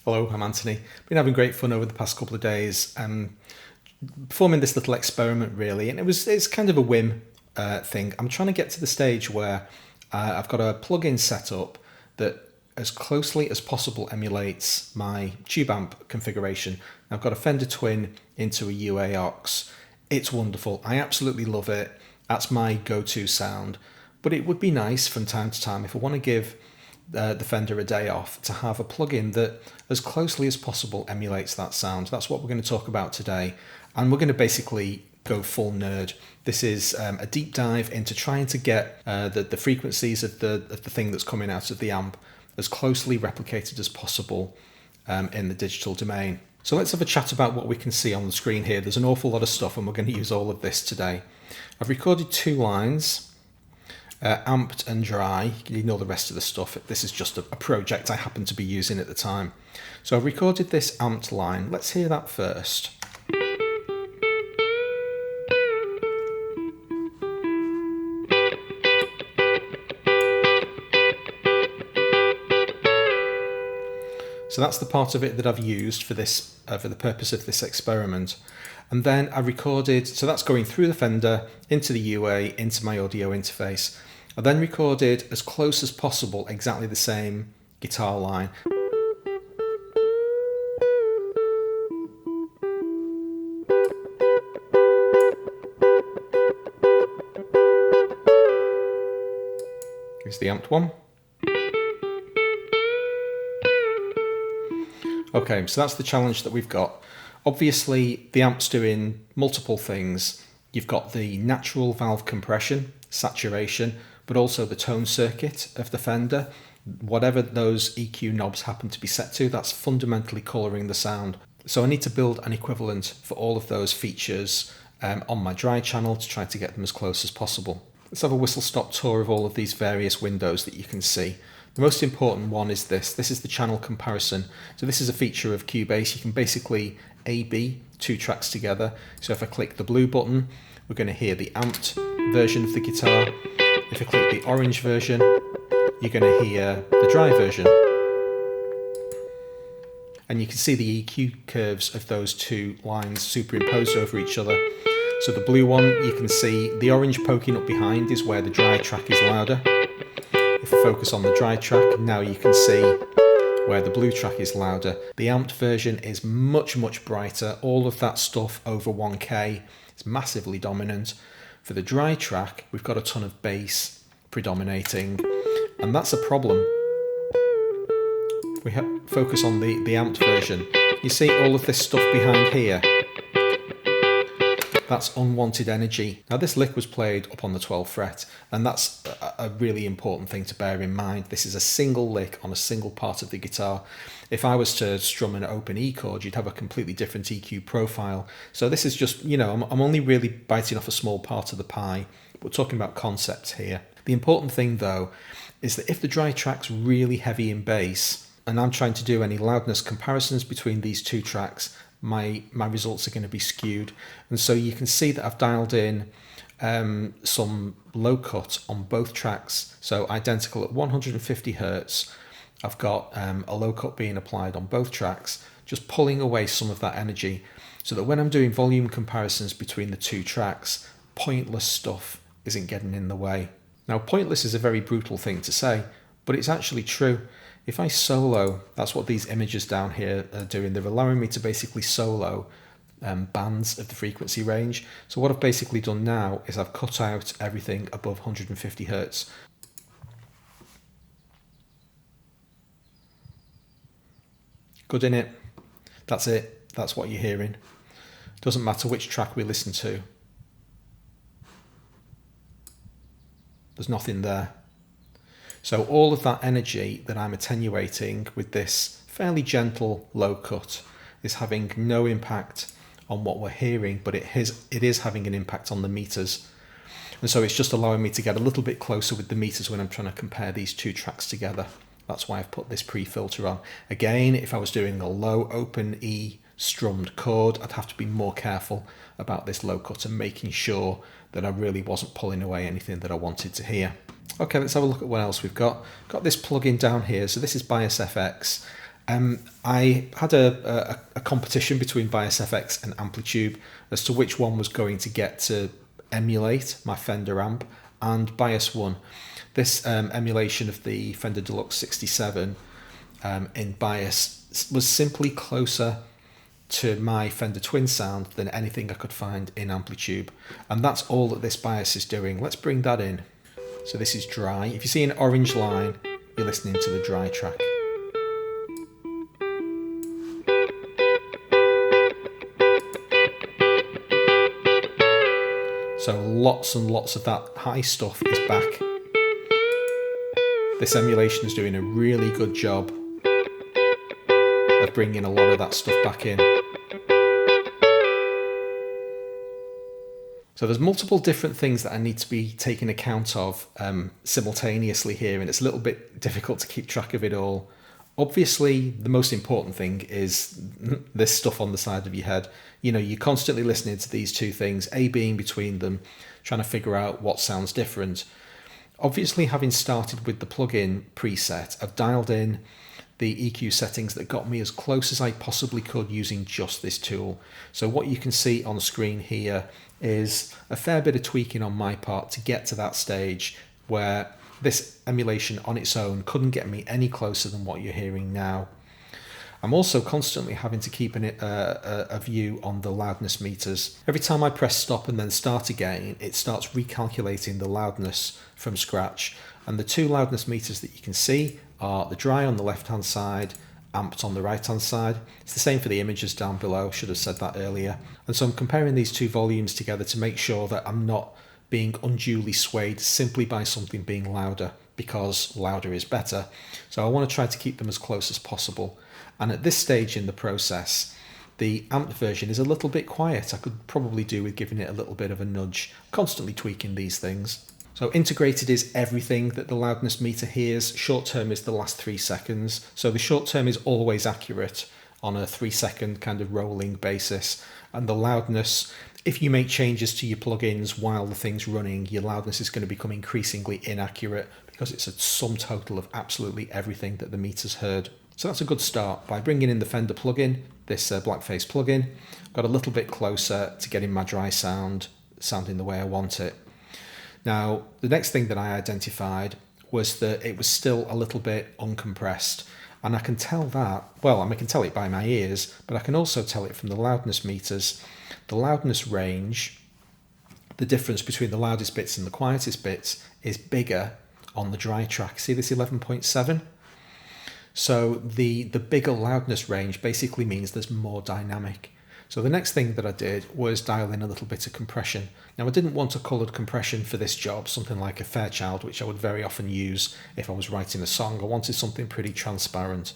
Hello, I'm Anthony. Been having great fun over the past couple of days, performing this little experiment really, and it's kind of a whim thing. I'm trying to get to the stage where I've got a plugin set up that as closely as possible emulates my tube amp configuration. I've got a Fender Twin into a UA aux. It's wonderful. I absolutely love it. That's my go-to sound. But it would be nice from time to time, if I want to give the Fender a day off, to have a plugin that as closely as possible emulates that sound. That's what we're going to talk about today. And we're going to basically go full nerd. This is a deep dive into trying to get the frequencies of the thing that's coming out of the amp as closely replicated as possible in the digital domain. So let's have a chat about what we can see on the screen here. There's an awful lot of stuff and we're going to use all of this today. I've recorded 2 lines, amped and dry. You can ignore the rest of the stuff. This is just a project I happen to be using at the time. So I've recorded this amped line. Let's hear that first. So that's the part of it that I've used for this, for the purpose of this experiment. And then I recorded, so that's going through the Fender, into the UA, into my audio interface. I then recorded as close as possible exactly the same guitar line. Here's the amped one. Okay, so that's the challenge that we've got. Obviously, the amp's doing multiple things. You've got the natural valve compression, saturation, but also the tone circuit of the Fender. Whatever those EQ knobs happen to be set to, that's fundamentally colouring the sound. So I need to build an equivalent for all of those features on my dry channel to try to get them as close as possible. Let's have a whistle-stop tour of all of these various windows that you can see. The most important one is this. This is the channel comparison. So this is a feature of Cubase. You can basically A/B 2 tracks together. So if I click the blue button, we're going to hear the amped version of the guitar. If I click the orange version, you're going to hear the dry version. And you can see the EQ curves of those 2 lines superimposed over each other. So the blue one, you can see the orange poking up behind is where the dry track is louder. If I focus on the dry track, now you can see where the blue track is louder. The amped version is much, much brighter. All of that stuff over 1K is massively dominant. For the dry track, we've got a ton of bass predominating, and that's a problem. If we focus on the amped version, you see all of this stuff behind here. That's unwanted energy. Now this lick was played up on the 12th fret, and that's a really important thing to bear in mind. This is a single lick on a single part of the guitar. If I was to strum an open E chord, you'd have a completely different EQ profile. So this is just, you know, I'm only really biting off a small part of the pie. We're talking about concepts here. The important thing though, is that if the dry track's really heavy in bass, and I'm trying to do any loudness comparisons between these 2 tracks, my results are going to be skewed. And so you can see that I've dialed in some low cut on both tracks. So identical at 150 Hertz, I've got a low cut being applied on both tracks, just pulling away some of that energy so that when I'm doing volume comparisons between the 2 tracks, pointless stuff isn't getting in the way. Now, pointless is a very brutal thing to say, but it's actually true. If I solo, that's what these images down here are doing. They're allowing me to basically solo bands of the frequency range. So what I've basically done now is I've cut out everything above 150 Hertz. Good in it. That's it. That's what you're hearing. Doesn't matter which track we listen to. There's nothing there. So all of that energy that I'm attenuating with this fairly gentle low cut is having no impact on what we're hearing, but it is having an impact on the meters. And so it's just allowing me to get a little bit closer with the meters when I'm trying to compare these 2 tracks together. That's why I've put this pre-filter on. Again, if I was doing a low open E strummed chord, I'd have to be more careful about this low cut and making sure that I really wasn't pulling away anything that I wanted to hear. Okay, let's have a look at what else we've got. Got this plugin down here. So this is Bias FX. I had a competition between Bias FX and Amplitube as to which one was going to get to emulate my Fender amp, and Bias won. This emulation of the Fender Deluxe 67 in Bias was simply closer to my Fender Twin sound than anything I could find in Amplitube, and that's all that this Bias is doing. Let's bring that in. So this is dry. If you see an orange line, you're listening to the dry track. So lots and lots of that high stuff is back. This emulation is doing a really good job of bringing a lot of that stuff back in. So there's multiple different things that I need to be taking account of simultaneously here, and it's a little bit difficult to keep track of it all. Obviously, the most important thing is this stuff on the side of your head. You know, you're constantly listening to these two things, A being between them, trying to figure out what sounds different. Obviously, having started with the plugin preset, I've dialed in the EQ settings that got me as close as I possibly could using just this tool. So what you can see on screen here is a fair bit of tweaking on my part to get to that stage where this emulation on its own couldn't get me any closer than what you're hearing now. I'm also constantly having to keep a view on the loudness meters. Every time I press stop and then start again, it starts recalculating the loudness from scratch. And the two loudness meters that you can see are the dry on the left-hand side, amped on the right-hand side. It's the same for the images down below, should have said that earlier. And so I'm comparing these two volumes together to make sure that I'm not being unduly swayed simply by something being louder, because louder is better. So I want to try to keep them as close as possible. And at this stage in the process, the amped version is a little bit quiet. I could probably do with giving it a little bit of a nudge, constantly tweaking these things. So integrated is everything that the loudness meter hears. Short term is the last 3 seconds. So the short term is always accurate on a 3-second kind of rolling basis. And the loudness, if you make changes to your plugins while the thing's running, your loudness is going to become increasingly inaccurate because it's a sum total of absolutely everything that the meter's heard. So that's a good start. By bringing in the Fender plugin, this blackface plugin, got a little bit closer to getting my dry sound sounding the way I want it. Now, the next thing that I identified was that it was still a little bit uncompressed. And I can tell that, well, I can tell it by my ears, but I can also tell it from the loudness meters. The loudness range, the difference between the loudest bits and the quietest bits, is bigger on the dry track. See this 11.7? So the bigger loudness range basically means there's more dynamic. So the next thing that I did was dial in a little bit of compression. Now I didn't want a coloured compression for this job, something like a Fairchild, which I would very often use if I was writing a song. I wanted something pretty transparent.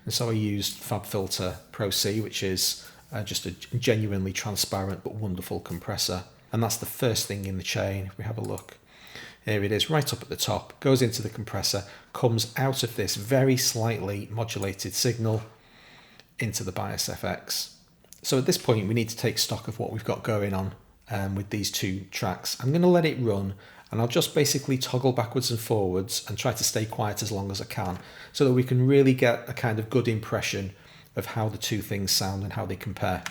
And so I used FabFilter Pro C, which is just a genuinely transparent but wonderful compressor. And that's the first thing in the chain. If we have a look, here it is right up at the top, goes into the compressor, comes out of this very slightly modulated signal into the Bias FX. So at this point, we need to take stock of what we've got going on with these two tracks. I'm going to let it run, and I'll just basically toggle backwards and forwards and try to stay quiet as long as I can so that we can really get a kind of good impression of how the two things sound and how they compare.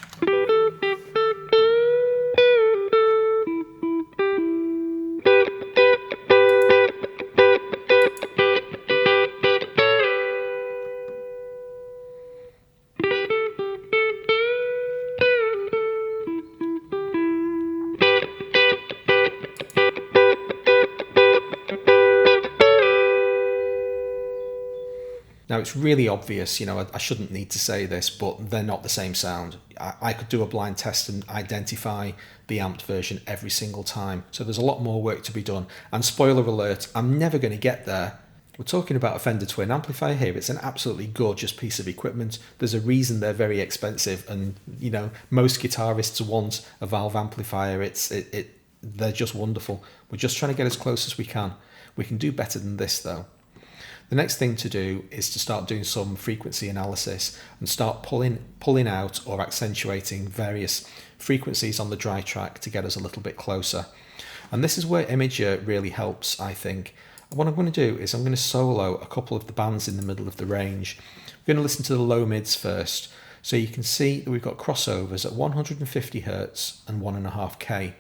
Now it's really obvious, you know, I shouldn't need to say this, but they're not the same sound. I could do a blind test and identify the amped version every single time. So there's a lot more work to be done. And spoiler alert, I'm never going to get there. We're talking about a Fender Twin amplifier here. It's an absolutely gorgeous piece of equipment. There's a reason they're very expensive, and you know, most guitarists want a valve amplifier. They're just wonderful. We're just trying to get as close as we can. We can do better than this though. The next thing to do is to start doing some frequency analysis and start pulling out or accentuating various frequencies on the dry track to get us a little bit closer. And this is where Imager really helps, I think. What I'm going to do is I'm going to solo a couple of the bands in the middle of the range. We're going to listen to the low mids first. So you can see that we've got crossovers at 150 Hertz and 1.5K.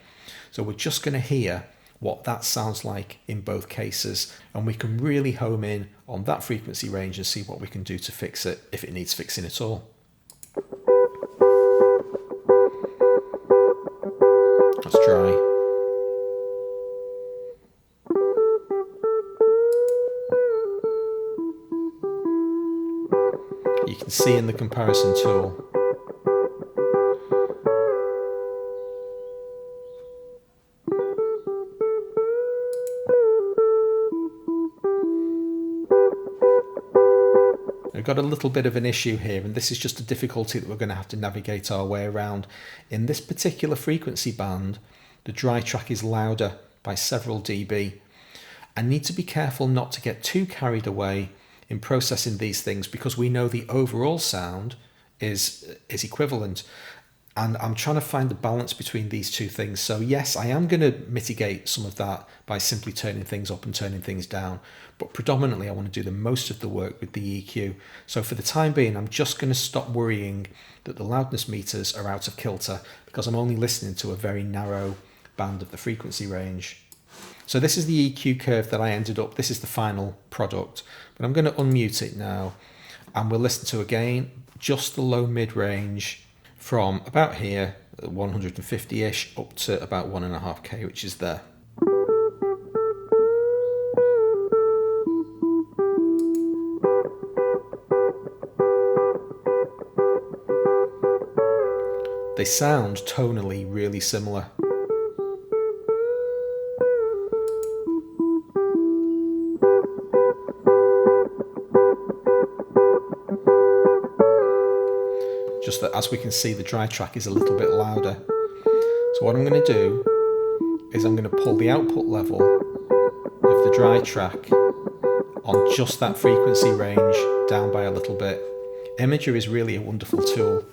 So we're just going to hear what that sounds like in both cases, and we can really home in on that frequency range and see what we can do to fix it if it needs fixing at all. That's dry. You can see in the comparison tool we've got a little bit of an issue here, and this is just a difficulty that we're going to have to navigate our way around. In this particular frequency band, the dry track is louder by several dB. I need to be careful not to get too carried away in processing these things, because we know the overall sound is equivalent, and I'm trying to find the balance between these two things. So yes, I am going to mitigate some of that by simply turning things up and turning things down, but predominantly I want to do the most of the work with the EQ. So for the time being, I'm just going to stop worrying that the loudness meters are out of kilter, because I'm only listening to a very narrow band of the frequency range. So this is the EQ curve that I ended up, this is the final product, but I'm going to unmute it now, and we'll listen to, again, just the low mid range from about here, 150-ish, up to about 1.5K, which is there. They sound tonally really similar. Just that, as we can see, the dry track is a little bit louder. So what I'm going to do is I'm going to pull the output level of the dry track on just that frequency range down by a little bit. Imager is really a wonderful tool.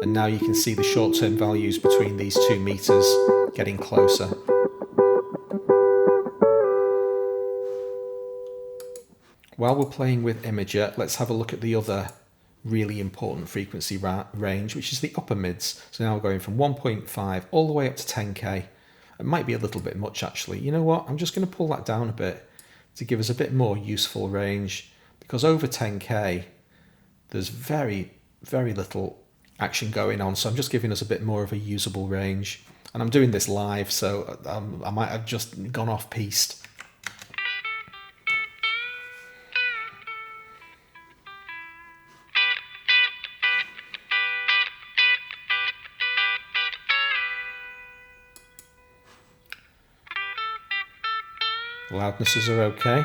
And now you can see the short-term values between these 2 meters getting closer. While we're playing with Imager, let's have a look at the other really important frequency range, which is the upper mids. So now we're going from 1.5 all the way up to 10K. It might be a little bit much, actually. You know what? I'm just going to pull that down a bit to give us a bit more useful range, because over 10K, there's very, very little action going on. So I'm just giving us a bit more of a usable range. And I'm doing this live, so I might have just gone off-piste. Loudnesses are okay.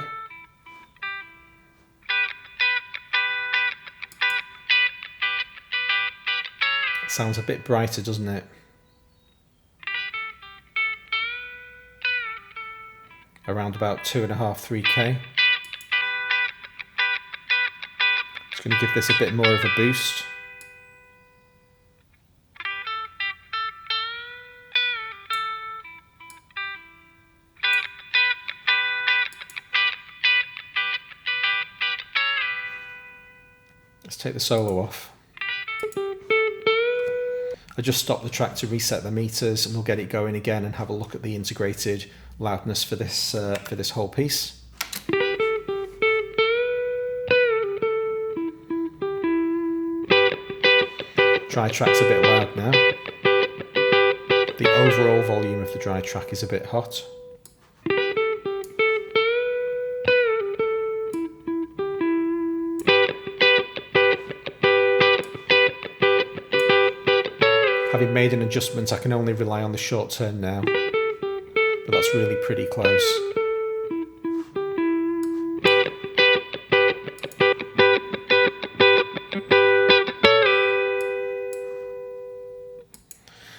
It sounds a bit brighter, doesn't it? Around about 2.5, 3K. Just going to give this a bit more of a boost. Let's take the solo off. I just stopped the track to reset the meters, and we'll get it going again and have a look at the integrated loudness for this whole piece. Dry track's a bit loud now. The overall volume of the dry track is a bit hot. Having made an adjustment, I can only rely on the short turn now, but that's really pretty close.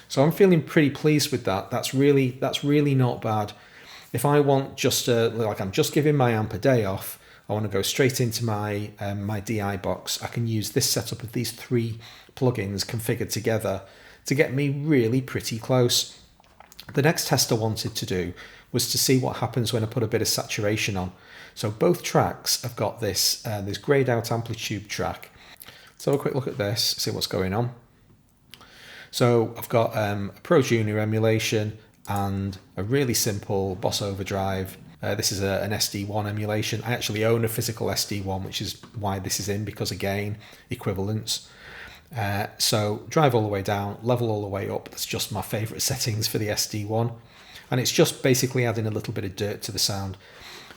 So I'm feeling pretty pleased with that. That's really not bad. If I want just like I'm just giving my amp a day off, I want to go straight into my my DI box, I can use this setup of these 3 plugins configured together to get me really pretty close. The next test I wanted to do was to see what happens when I put a bit of saturation on. So both tracks have got this grayed out amplitude track. Let's have a quick look at this, see what's going on. So I've got a Pro Junior emulation and a really simple Boss Overdrive. This is an SD1 emulation. I actually own a physical SD1, which is why this is in, because again, equivalence. So drive all the way down, level all the way up. That's just my favorite settings for the SD1. And it's just basically adding a little bit of dirt to the sound.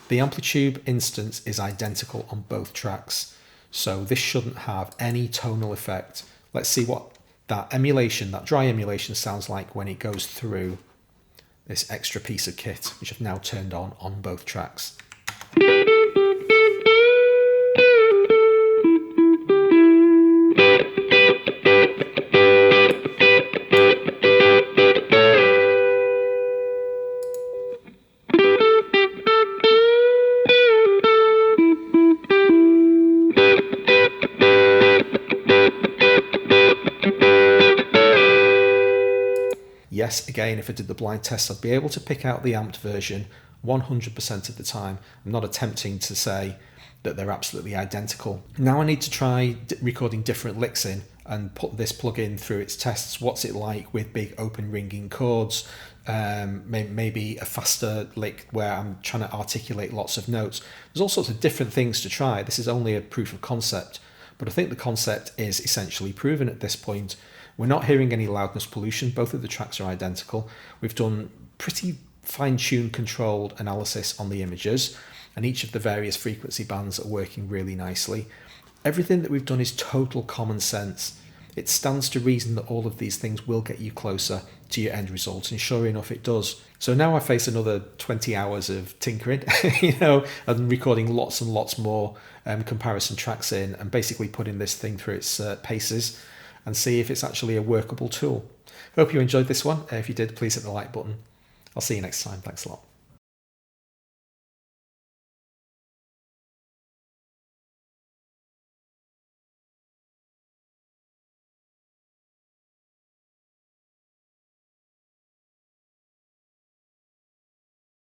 The amplitude instance is identical on both tracks. So this shouldn't have any tonal effect. Let's see what that emulation, that dry emulation sounds like when it goes through this extra piece of kit, which I've now turned on both tracks. Yes, again, if I did the blind test, I'd be able to pick out the amped version 100% of the time. I'm not attempting to say that they're absolutely identical. Now I need to try recording different licks in and put this plugin through its tests. What's it like with big open ringing chords? Maybe a faster lick where I'm trying to articulate lots of notes. There's all sorts of different things to try. This is only a proof of concept, but I think the concept is essentially proven at this point. We're not hearing any loudness pollution. Both of the tracks are identical. We've done pretty fine-tuned controlled analysis on the images, and each of the various frequency bands are working really nicely. Everything that we've done is total common sense. It stands to reason that all of these things will get you closer to your end result, and sure enough it does. So now I face another 20 hours of tinkering, and recording lots and lots more comparison tracks in, and basically putting this thing through its paces and see if it's actually a workable tool. Hope you enjoyed this one. If you did, please hit the like button. I'll see you next time. Thanks a lot.